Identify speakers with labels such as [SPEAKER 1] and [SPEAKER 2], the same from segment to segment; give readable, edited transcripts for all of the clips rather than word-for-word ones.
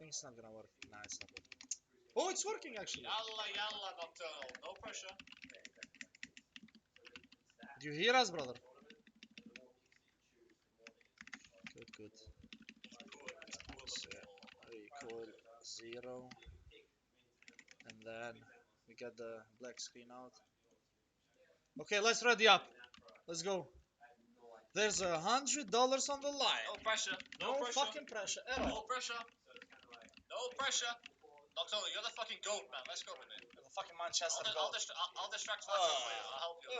[SPEAKER 1] think it's not gonna work. Nah, it's not working. Oh, it's working actually.
[SPEAKER 2] Yalla, yalla, Nocturnal. No pressure.
[SPEAKER 1] Do you hear us, brother? Good, good. So, recoil 0. And then we get the black screen out. Okay, let's ready up. Let's go. There's $100 on the line.
[SPEAKER 2] No pressure.
[SPEAKER 1] No fucking pressure at all.
[SPEAKER 2] No pressure. No pressure. Nocturnal, you're the fucking goat, man. Let's go with it.
[SPEAKER 1] The fucking Manchester
[SPEAKER 2] I'll distract Flatro for you. I'll help you.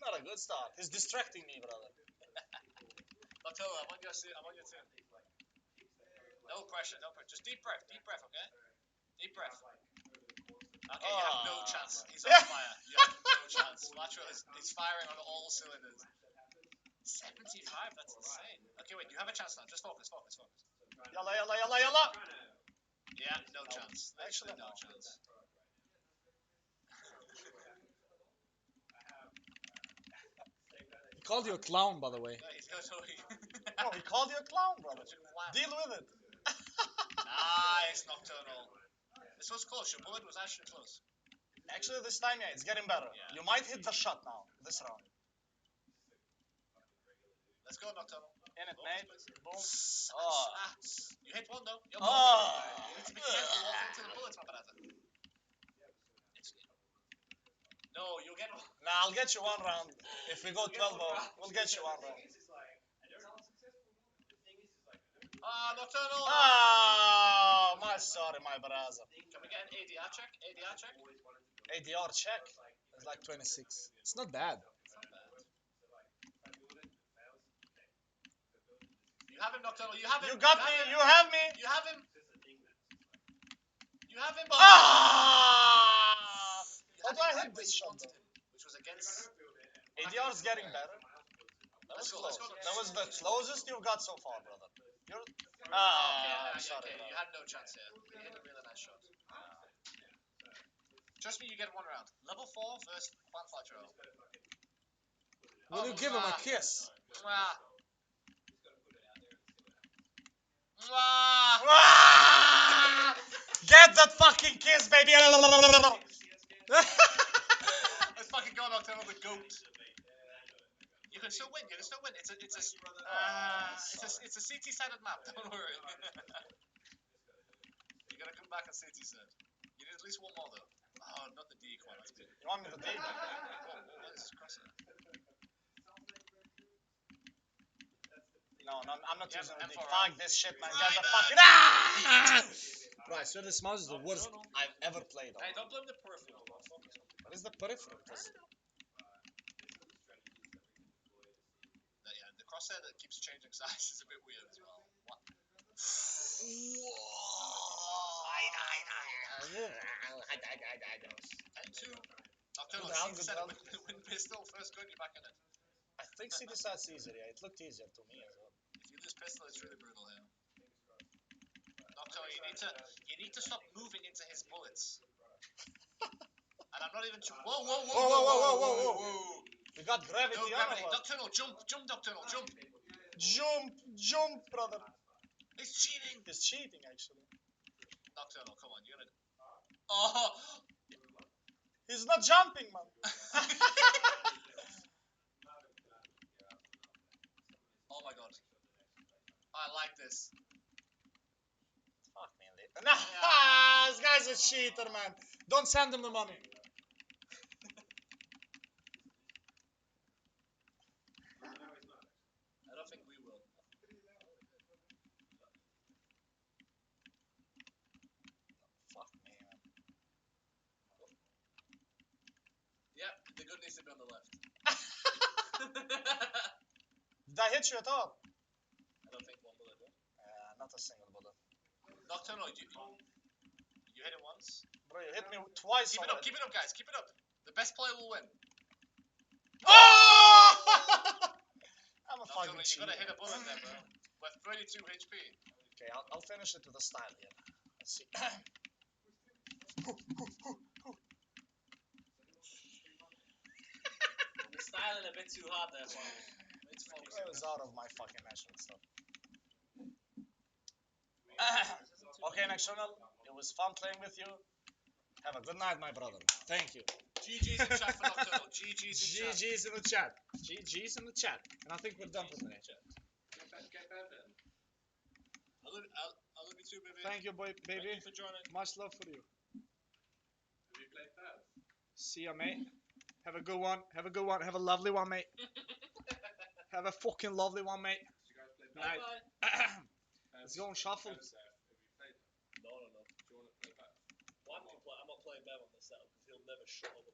[SPEAKER 1] Not a good start. He's distracting me, brother.
[SPEAKER 2] Nocturnal, I'm on your team. No pressure. Just deep breath, okay? Deep breath. Okay, you have no chance. He's on fire. You have no chance. Flatro is firing on all cylinders. 75, that's insane. Okay, wait, you have a chance now. Just focus.
[SPEAKER 1] Yalla, yalla, yalla, yalla.
[SPEAKER 2] Yeah, no chance. Actually, no chance.
[SPEAKER 1] He called you a clown, by the way.
[SPEAKER 2] Yeah, he's going to...
[SPEAKER 1] No, he called you a clown, brother. Deal with it.
[SPEAKER 2] Nice, Nocturnal. This was close. Your bullet was actually close.
[SPEAKER 1] Actually, this time, yeah, it's getting better. Yeah. You might hit the shot now, this round.
[SPEAKER 2] Let's go, Nocturnal.
[SPEAKER 1] In it, mate. Boom.
[SPEAKER 2] You hit one, though. You need to be careful walking into the bullets, my brother. No, you'll get one.
[SPEAKER 1] Nah, I'll get you one round. If we go 12-0, we'll get you one round.
[SPEAKER 2] Nocturnal!
[SPEAKER 1] Oh, sorry, my brother.
[SPEAKER 2] Can we get an ADR check?
[SPEAKER 1] ADR check? It's like 26. It's not bad.
[SPEAKER 2] You have him, Nocturnal. You have him.
[SPEAKER 1] You got me. You have me.
[SPEAKER 2] You have him. You have him.
[SPEAKER 1] How do I hit this shot?
[SPEAKER 2] Which was against...
[SPEAKER 1] ADR's getting better. That was close. That was the closest you've got so far, brother. You're... sorry.
[SPEAKER 2] Okay. You had no chance here. You hit a really nice shot. Trust me, you get one round. Level 4 versus JuanFlatro.
[SPEAKER 1] Will you give him a kiss? Get that fucking kiss, baby!
[SPEAKER 2] Let's fucking go, Nocturnal, the goat. You can still win. It's a CT-sided map. Don't worry. You're gonna come back on CT-side. You need at least one more though. Oh, not the D one. That's good.
[SPEAKER 1] You want me to D?
[SPEAKER 2] What is this crossing?
[SPEAKER 1] No, I'm not using the D.
[SPEAKER 2] M4.
[SPEAKER 1] Fuck this shit, man. Get the fucking... Right, so this mouse is the worst I've ever played on.
[SPEAKER 2] Hey, don't blame the peripheral.
[SPEAKER 1] What is the peripheral?
[SPEAKER 2] Yeah, the crosshair that keeps changing size is a bit weird as well. What? Nocturnal, win pistol, first gun, you're back in it.
[SPEAKER 1] I think CD side's easier, yeah. It looked easier to me as well.
[SPEAKER 2] If you lose pistol, it's really brutal here. Nocturnal, you need to stop moving into his bullets. And I'm not even... Whoa.
[SPEAKER 1] We got gravity.
[SPEAKER 2] No gravity. Nocturnal, jump, Nocturnal, jump.
[SPEAKER 1] Jump, brother.
[SPEAKER 2] He's cheating.
[SPEAKER 1] He's cheating, actually.
[SPEAKER 2] Nocturnal, come on, you're gonna... Oh!
[SPEAKER 1] He's not jumping, man.
[SPEAKER 2] Oh my god. I like this.
[SPEAKER 1] Fuck me, nah, this guy's a cheater, man. Don't send him the money.
[SPEAKER 2] I don't think we will.
[SPEAKER 1] Fuck me, man.
[SPEAKER 2] Yeah, the gun needs to be on the left.
[SPEAKER 1] Did I hit you at all?
[SPEAKER 2] I don't think one bullet will.
[SPEAKER 1] Not a single bullet.
[SPEAKER 2] Nocturnal, you hit it once.
[SPEAKER 1] Bro, you hit me twice.
[SPEAKER 2] Keep it up, guys. Keep it up. The best player will win.
[SPEAKER 1] Oh! I'm a fucking cheater.
[SPEAKER 2] You gotta hit a bullet there, bro. With 32 HP.
[SPEAKER 1] Okay, I'll finish it with a style here. Let's see.
[SPEAKER 2] You're styling a bit too hard there, bro.
[SPEAKER 1] I was out of my fucking natural stuff. Okay, National, it was fun playing with you. Have a good night, my brother. Thank you.
[SPEAKER 2] GG's in chat for Nocturnal. GG's in chat.
[SPEAKER 1] GG's in the chat. GG's in the chat. And I think we're done for today.
[SPEAKER 2] I love you too, baby.
[SPEAKER 1] Thank you, boy, baby.
[SPEAKER 2] Thank you for joining.
[SPEAKER 1] Much love for you. See ya, mate. Have a good one. Have a good one. Have a lovely one, mate. Have a fucking lovely one, mate.
[SPEAKER 2] Bye
[SPEAKER 1] Night.
[SPEAKER 2] bye.
[SPEAKER 1] Let's go and shuffle.
[SPEAKER 3] No. Do you want to play back? One can play. I'm not playing Bev on this setup because he'll never shut up.